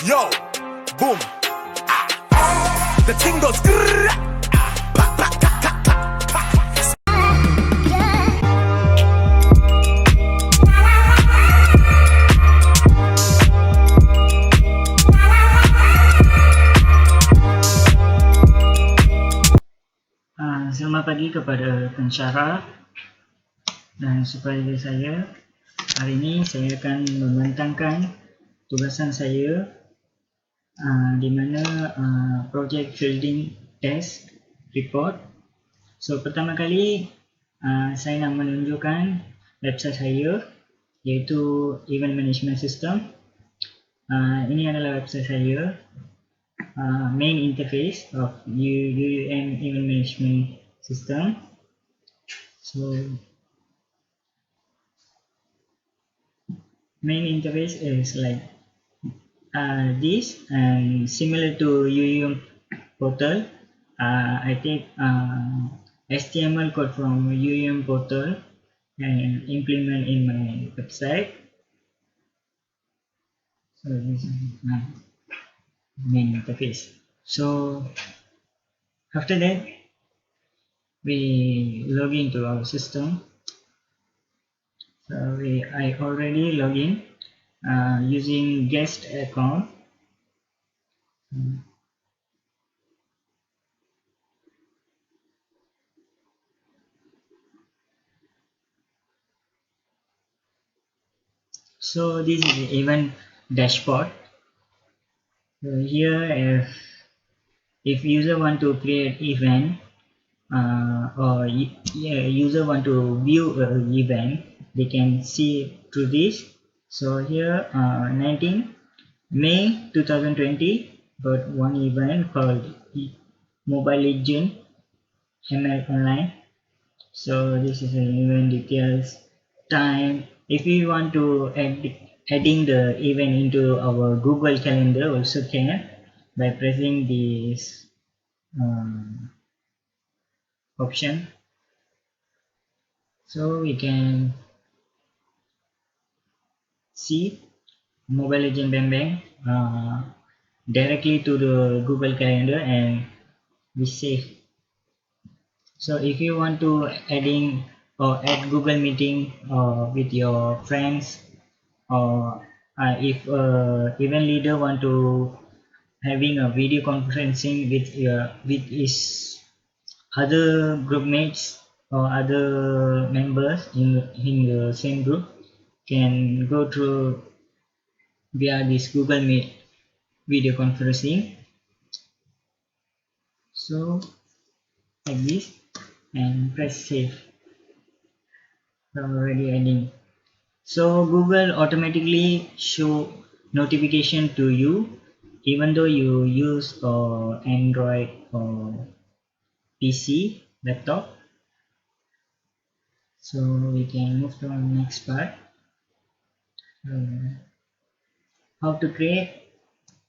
Yo, boom. The thing goes. Selamat pagi kepada pensyarah dan supervisor saya. Hari ini saya akan membentangkan tugasan saya di mana project fielding test report. So pertama kali saya nak menunjukkan website saya, iaitu event management system. Ini adalah website saya, main interface of UUM event management system. So main interface is like this, and similar to UUM portal. I take HTML code from UUM portal and implement in my website. So this is my main interface. So after that, we log into our system. So I already log in using guest account. So this is the event dashboard. Here, if user want to create event or user want to view an event, they can see through this. So here 19 May 2020 got one event called Mobile Legend ML Online. So this is an event details, time. If we want to adding the event into our Google Calendar, also can by pressing this option. So we can see Mobile Legend Bang Bang directly to the Google Calendar, and we save. So if you want to add Google Meeting with your friends, or if event leader want to having a video conferencing with his other group mates or other members in the same group, can go through via this Google Meet video conferencing. So like this, and press save. Already adding. So Google automatically show notification to you even though you use Android or PC laptop. So we can move to the next part. How to create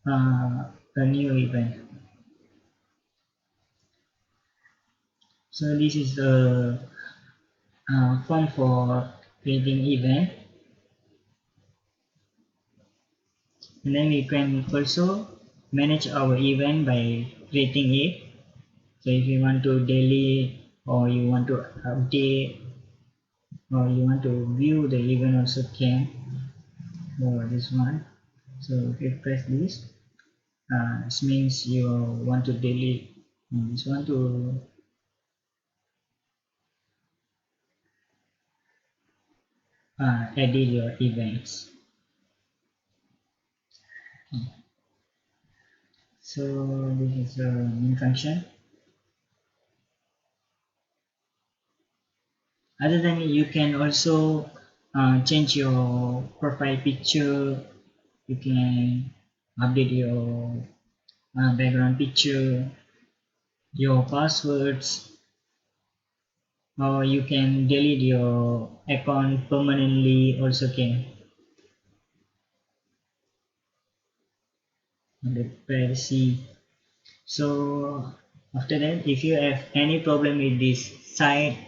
a new event. So this is the form for creating event, and then we can also manage our event by creating it. So if you want to daily, or you want to update, or you want to view the event, also can. This one. So if you press this, this means you want to delete this one to edit your events. So this is the main function. Other than it, you can also change your profile picture. You can update your background picture, your passwords, or you can delete your account permanently, also can. The privacy. So after that, if you have any problem with this site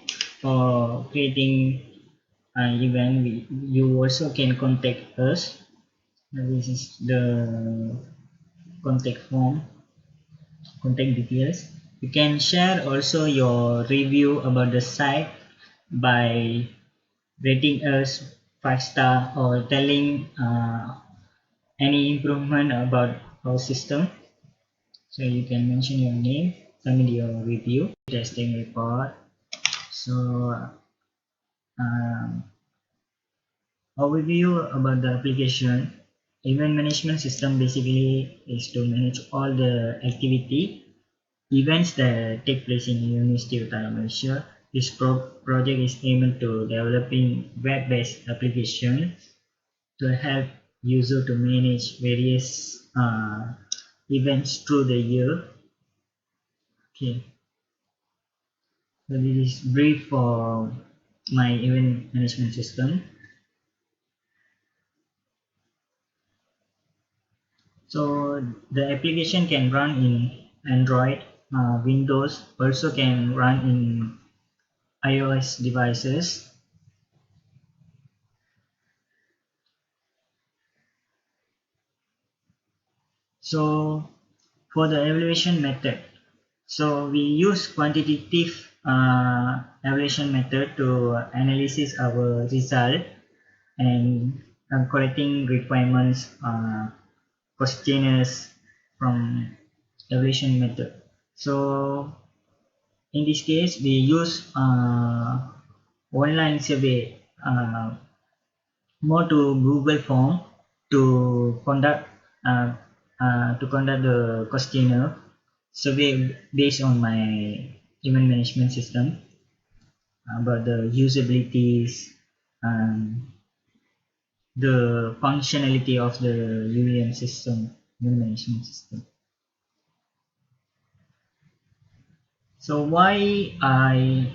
for creating an event, you also can contact us. This is the contact form, contact details. You can share also your review about the site by rating us 5 star or telling any improvement about our system. So you can mention your name, submit your review, testing report. So overview about the application. Event management system basically is to manage all the activity events that take place in University of Uttar Malaysia. This project is aimed to developing web-based application to help user to manage various events through the year. Okay, so this is brief for my event management system. So the application can run in Android, Windows, also can run in iOS devices. So for the evaluation method, so we use quantitative evaluation method to analysis our result and collecting requirements questionnaires from evaluation method. So in this case, we use online survey more to Google form to conduct uh, the questionnaire survey based on my event management system about the usabilities and the functionality of the UEM system, event management system. So why I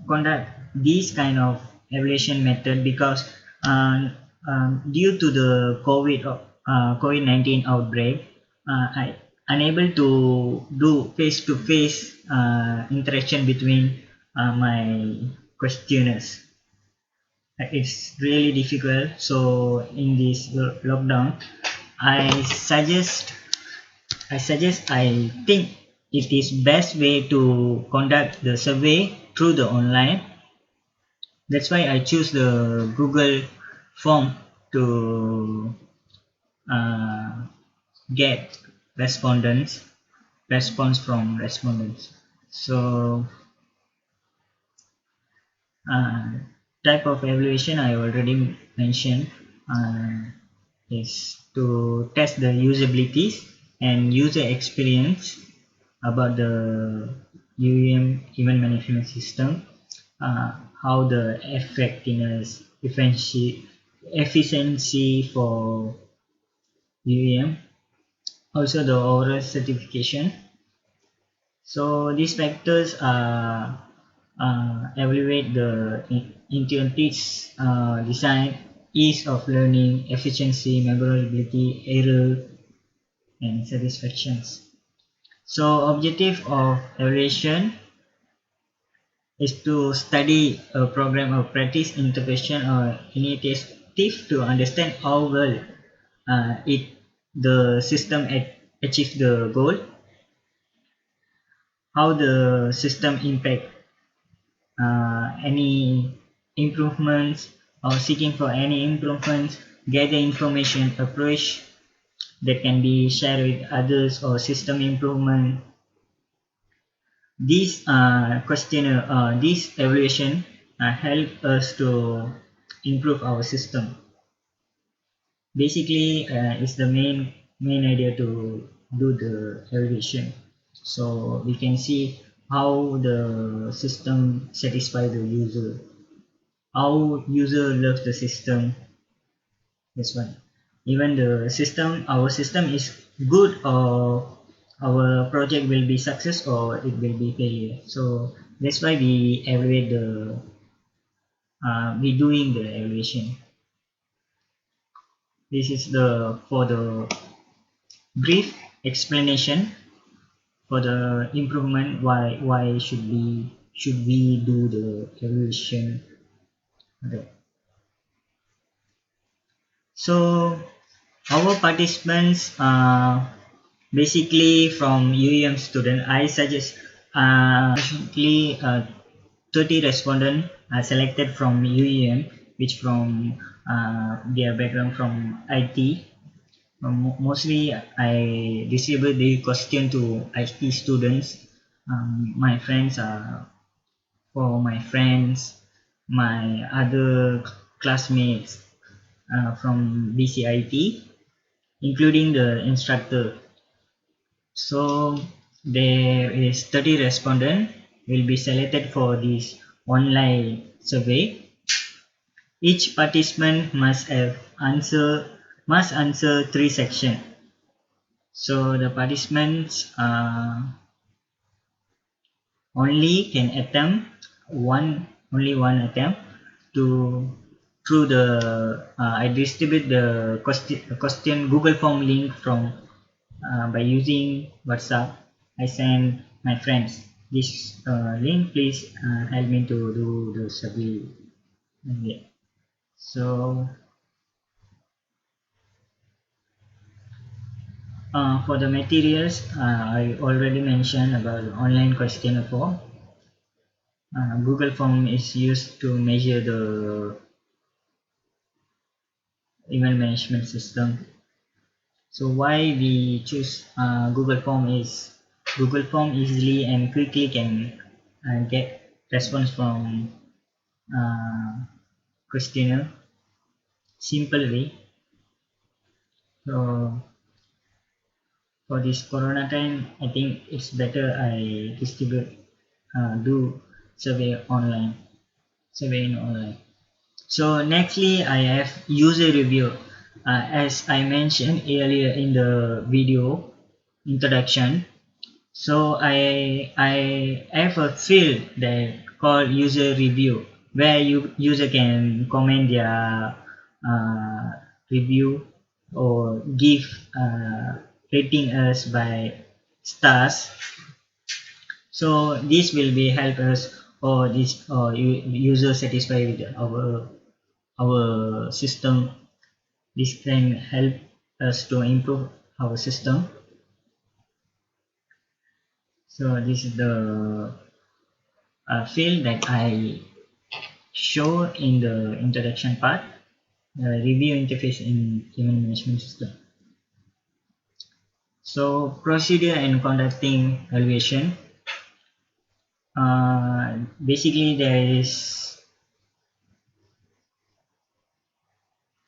conduct this kind of evaluation method? Because due to the COVID-19 outbreak, I unable to do face-to-face interaction between my questionnaires. It's really difficult. So in this lockdown, I suggest I think it is best way to conduct the survey through the online. That's why I choose the Google form to uh, get response from respondents. So uh, type of evaluation I already mentioned is to test the usabilities and user experience about the UEM event management system, how the effectiveness, efficiency for UEM, also the oral certification. So these factors evaluate the intuitive design, ease of learning, efficiency, memorability, error, and satisfactions. So objective of evaluation is to study a program of practice, interpretation, or initiative to understand how well the system achieves the goal, how the system impact any improvements or seeking for any improvements, gather information, approach that can be shared with others or system improvement. This questionnaire, this evaluation help us to improve our system. Basically, it's the main idea to do the evaluation. So we can see how the system satisfy the user, how user loves the system. That's why even the system, our system is good or our project will be success or it will be failure. So that's why we evaluate the we doing the evaluation. This is the for the brief explanation for the improvement why should we do the evaluation. Okay. So Our participants basically from UEM student. I suggest approximately 30 respondents are selected from UEM, which from their background from IT. Mostly I distribute the question to IT students. My friends are for my friends, my other classmates from BCIT, including the instructor. So there is 30 respondents will be selected for this online survey. Each participant must answer 3 sections. So the participants only can attempt only one attempt to through the I distribute the question Google form link from by using WhatsApp. I send my friends this link. Please help me to do the survey. Okay. So for the materials, I already mentioned about online questionnaire form. Google form is used to measure the email management system. So why we choose Google form is Google form easily and quickly can get response from questionnaire simple way. So for this corona time, I think it's better I distribute do survey online, survey in online. So nextly I have user review. As I mentioned earlier in the video introduction, so I have a field that called user review where user can comment their uh, review or give rating us by stars. So this will be help us or this user satisfied with our system. This can help us to improve our system. So this is the field that I show in the introduction part, review interface in human management system. So procedure and conducting evaluation. Basically there is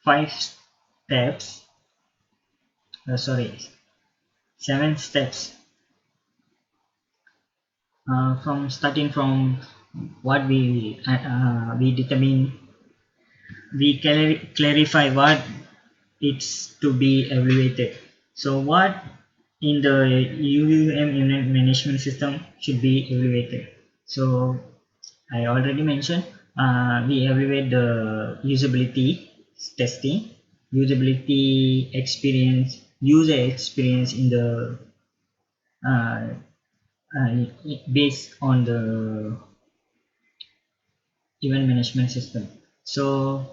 5 steps, sorry, 7 steps from starting from what we determine, we clarify what it's to be evaluated. So what in the UUM management system should be evaluated. So I already mentioned we evaluate the usability testing, usability experience, user experience in the uh, based on the event management system. So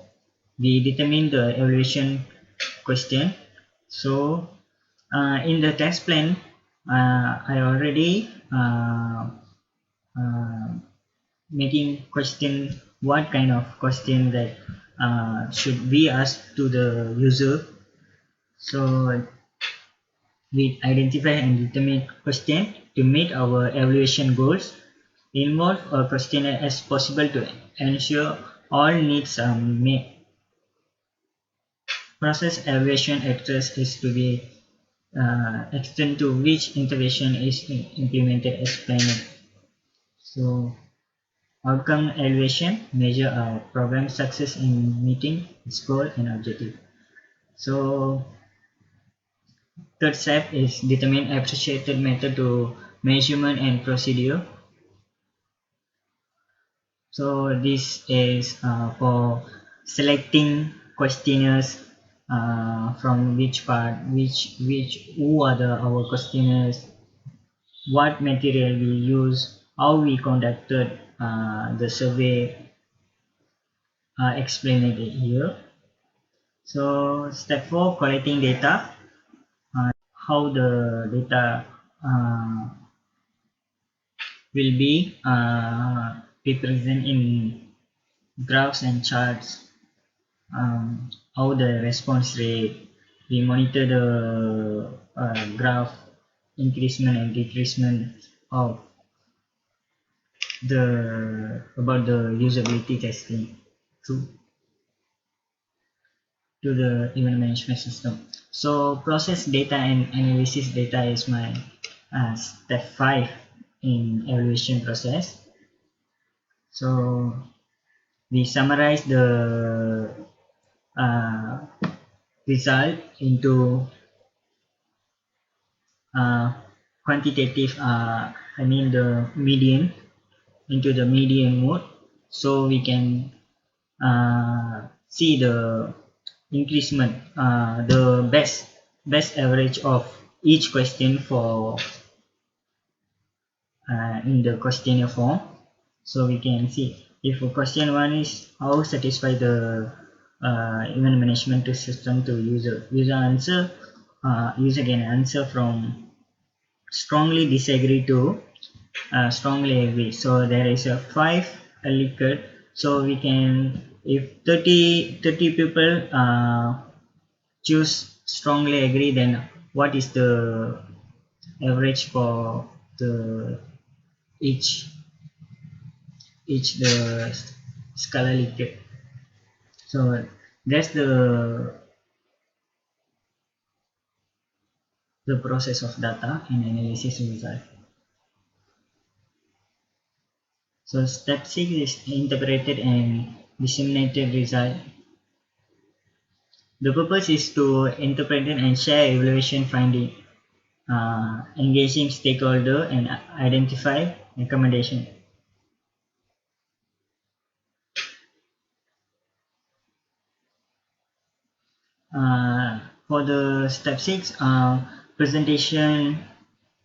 we determine the evaluation question. So in the test plan, I already uh, making question what kind of question that should we ask to the user. So we identify and determine question to meet our evaluation goals. Involve a questionnaire as possible to ensure all needs are met. Process evaluation address is to be extent to which intervention is implemented as planned. So outcome evaluation measure our program success in meeting its goal and objective. So third step is determine appreciated method to measurement and procedure. So this is for selecting questionnaires from which part, which who are our questionnaires, what material we use, how we conducted the survey, explained it here. So step 4, collecting data. How the data will be present in graphs and charts. How the response rate, we monitor the graph increasement and decreasement of the about the usability testing to the event management system. So process data and analysis data is my step 5 in evaluation process. So we summarize the uh, result into quantitative, I mean the median, into the median mode, so we can see the increasement, the best average of each question for in the questionnaire form. So we can see if question 1 is how satisfy the event management system to user can answer from strongly disagree to strongly agree. So there is a 5 Likert. So we can, if 30 people choose strongly agree, then what is the average for the each the scala Likert. So that's the process of data and analysis result. So step 6 is interpreted and disseminated result. The purpose is to interpret and share evaluation finding, engaging stakeholder and identify recommendation. For the step 6, presentation,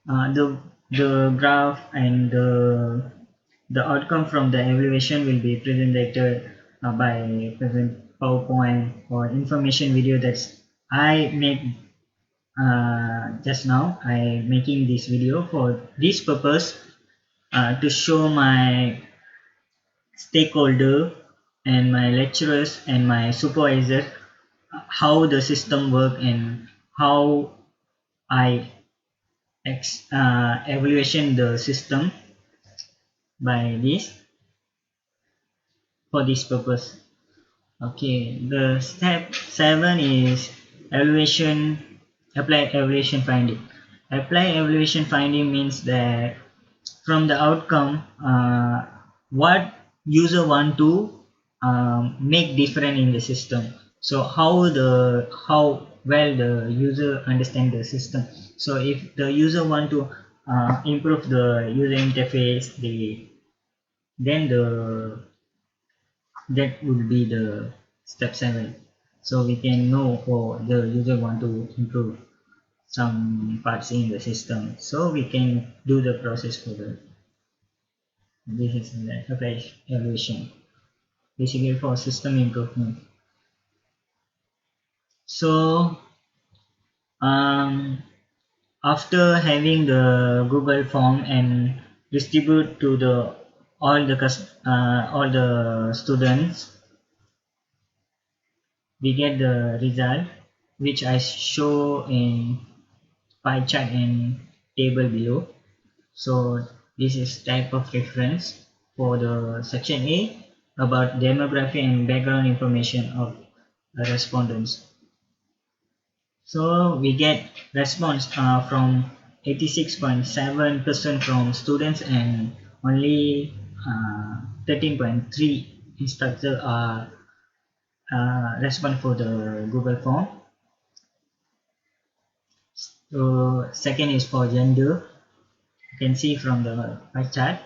the graph and the outcome from the evaluation will be presented by present PowerPoint or information video that's I made just now. I making this video for this purpose, to show my stakeholder and my lecturers and my supervisor how the system work and how I evaluation the system by this for this purpose. Okay, the step 7 is evaluation, apply evaluation finding. Apply evaluation finding means that from the outcome, what user want to make different in the system. So how well the user understand the system. So if the user want to improve the user interface, then that would be the step 7. So we can know, oh, the user want to improve some parts in the system, so we can do the process for the this is the evaluation, basically for system improvement. So after having the Google form and distribute to the all the students, we get the result which I show in pie chart and table below. So this is type of reference for the section A about demography and background information of the respondents. So we get response from 86.7% from students and only 13.3 instructors are respond for the Google form. So second is for gender, you can see from the pie chart,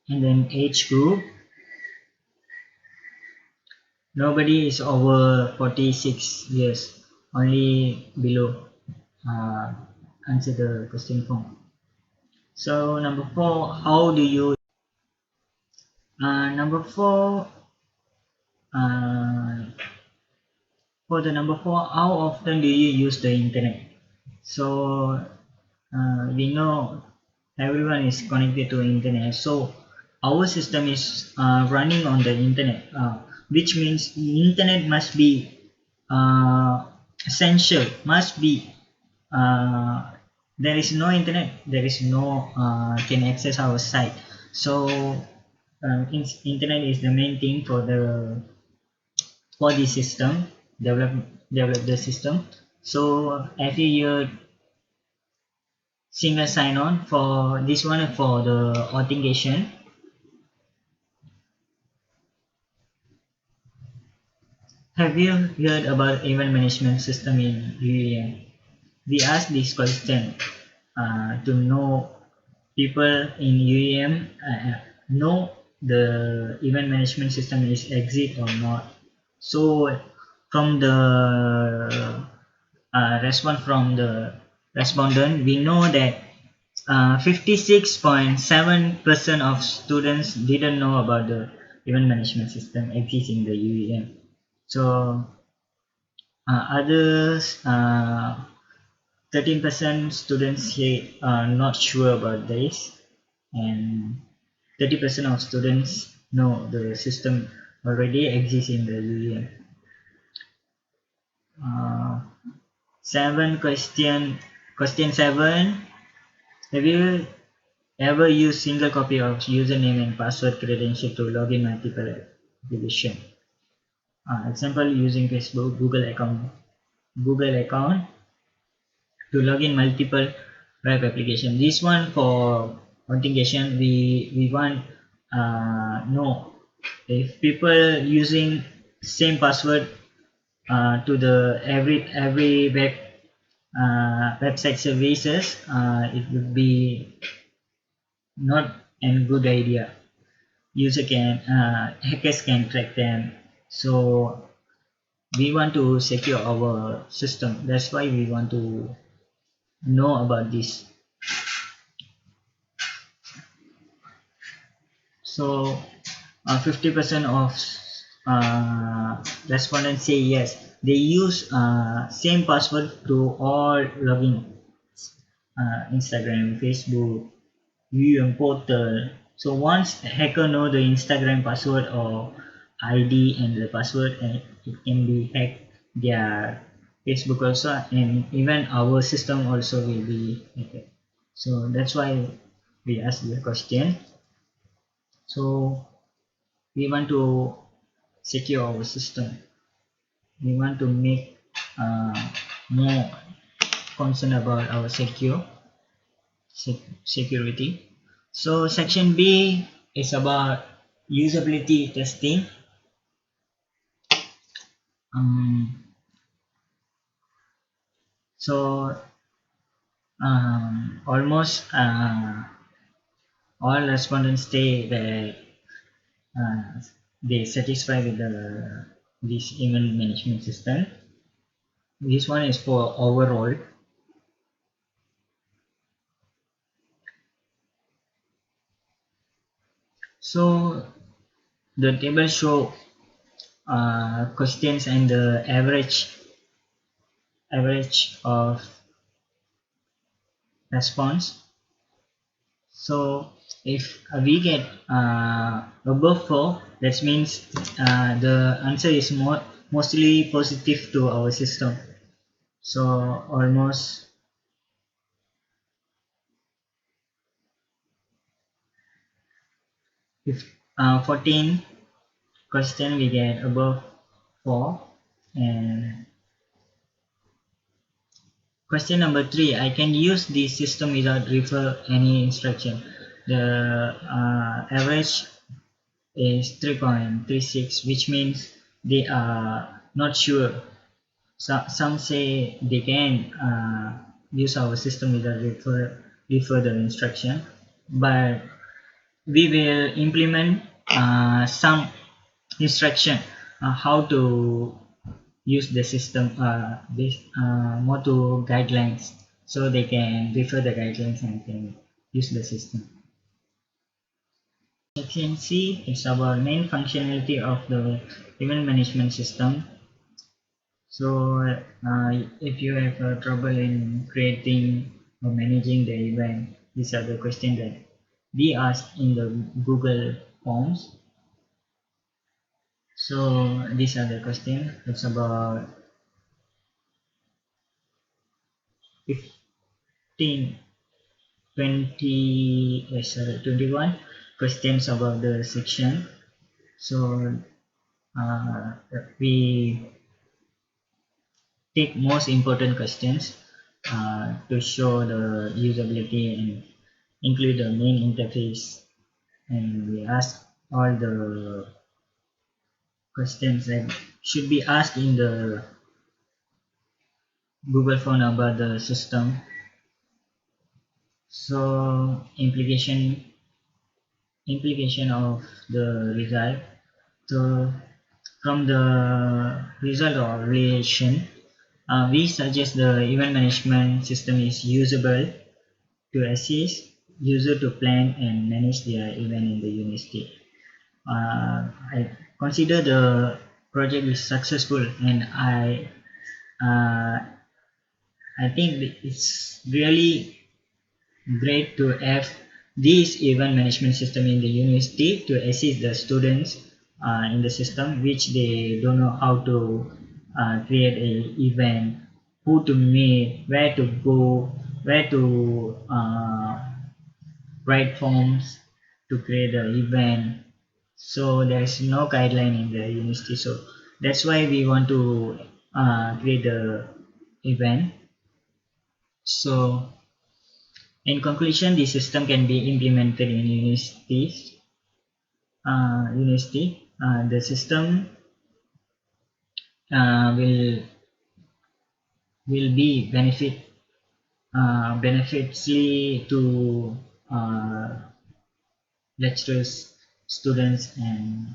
and then age group. Nobody is over 46 years, only below answer the question form. So number 4, how do you number 4, For the number 4, how often do you use the internet? So we know everyone is connected to internet, so our system is running on the internet, which means internet must be essential, must be there is no internet, there is no can access our site. So internet is the main thing for the system, develop the system. So every year single sign-on for this one for the authentication. Have you heard about event management system in UEM? We asked this question to know people in UEM know the event management system is exist or not. So from the response from the respondent, we know that 56.7% of students didn't know about the event management system exists in the UEM. So others 13% students here are not sure about this, and 30% of students know the system already exists in the UEM. 7 question 7. Have you ever used single copy of username and password credential to log in multiple application? Example, using Facebook, Google account to log in multiple web application. This one for authentication, we want know if people using same password to the every website services, it would be not a good idea. Hackers can track them. So we want to secure our system. That's why we want to know about this. So 50% of respondents say yes, they use same password to all login, Instagram, Facebook, UM portal. So once a hacker know the Instagram password or ID and the password, and it can be hacked their Facebook also, and even our system also will be hacked. So that's why we ask the question. So we want to secure our system. We want to make more concern about our security. So section B is about usability testing. So almost all respondents say that they satisfy with this event management system. This one is for overall. So the table show questions and the average of response. So if we get above 4, that means the answer is mostly positive to our system. So almost if 14 question we get above 4. And question number 3, I can use this system without refer any instruction. The average is 3.36, which means they are not sure. So, some say they can use our system without refer the instruction, but we will implement some instruction how to use the system, more to guidelines, so they can refer the guidelines and can use the system. Section C is about main functionality of the event management system. So if you have trouble in creating or managing the event, these are the questions that we ask in the Google Forms. So these are the questions. It's about 15, 21 questions about the section. So uh, we take most important questions to show the usability and include the main interface, and we ask all the questions that should be asked in the Google form about the system. So implication of the result. So from the result or relation, we suggest the event management system is usable to assist user to plan and manage their event in the university. I consider the project is successful, and uh, I think it's really great to have this event management system in the university to assist the students in the system which they don't know how to create a event, who to meet, where to go, where to write forms to create the event. So there's no guideline in the university. So that's why we want to create the event. So in conclusion, the system can be implemented in universities. The system will be benefitsly to lecturers, students, and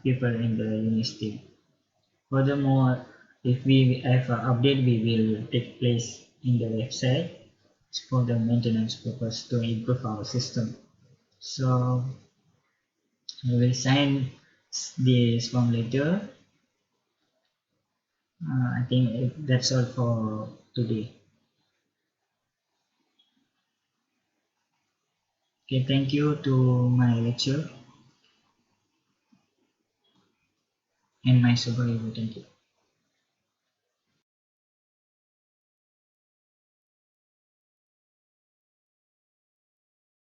people in the university. Furthermore, if we have an update, we will take place in the website for the maintenance purpose to improve our system. So I will sign this form later. I think that's all for today. Okay, thank you to my lecturer and my supervisor. Thank you.